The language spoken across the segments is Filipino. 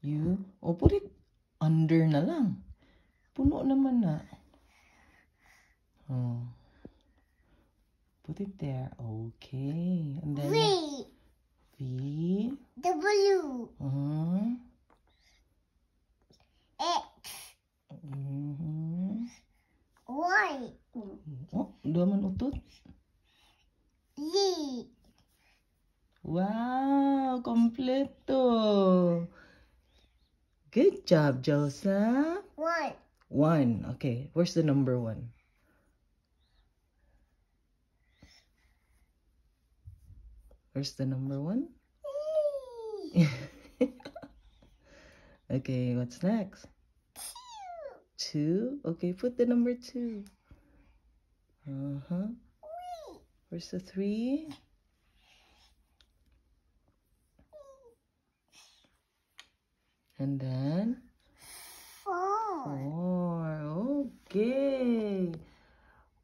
Put it under na lang. Puno naman na. Oh. Put it there. Okay. And then V. W. X. Y. Oh, daman utot. Z. Wow, completo. Good job, Joseph. 1. Okay, where's the number 1? Where's the number 1? Okay, what's next? 2. Okay, put the number 2. Where's the 3? And then 4. Okay.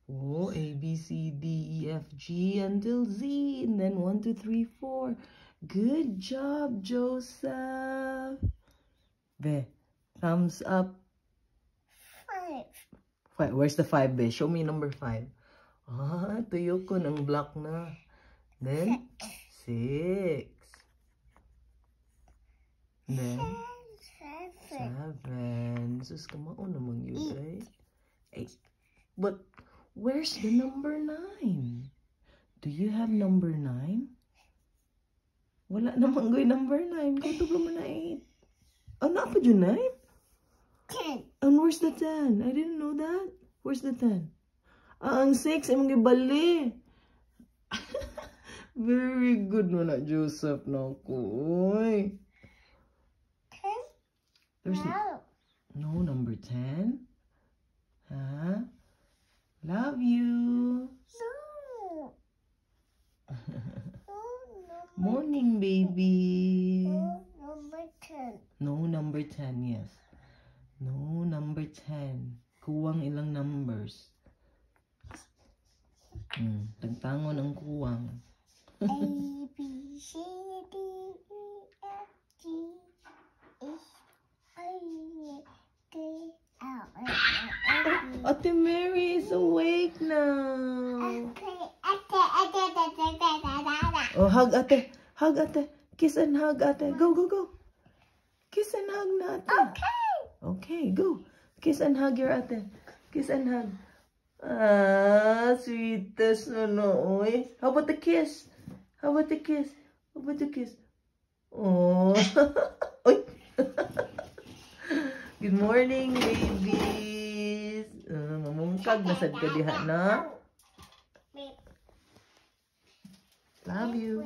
Oh, A, B, C, D, E, F, G until Z. And then 1, 2, 3, 4. Good job, Joseph. There. Thumbs up. 5. Where's the 5, Be? Show me number 5. Tuyo ko ng block na. Then 6. Then 7. Sus, kamao naman yun, eh? 8. But where's the number 9? Do you have number 9? Wala naman goy number 9. Kung tublo mo na 8. Ano pa yun, 9? 10. And where's the 10? I didn't know that. Where's the 10? Ang 6 ay magibali. Very good mo na, Joseph. Naku, there's no number 10. Love you. Morning, baby. Number 10. No number 10, yes. No number 10. Kuwang ilang numbers. Tagtangon ang kuwang. A, B, C, D, E, F, G, H, I, J, K, L, M, N, O, P. Ate Mary is awake now. Oh, hug ate. Hug ate. Kiss and hug ate. Go, go, go. Kiss and hug na ate. Okay. Okay, go. Kiss and hug your ate. Kiss and hug. Sweetest no, oy. How about the kiss? How about the kiss? How about the kiss? Oh. Oy. Good morning, babies. Mamungkag na sad ka diha na. Love you.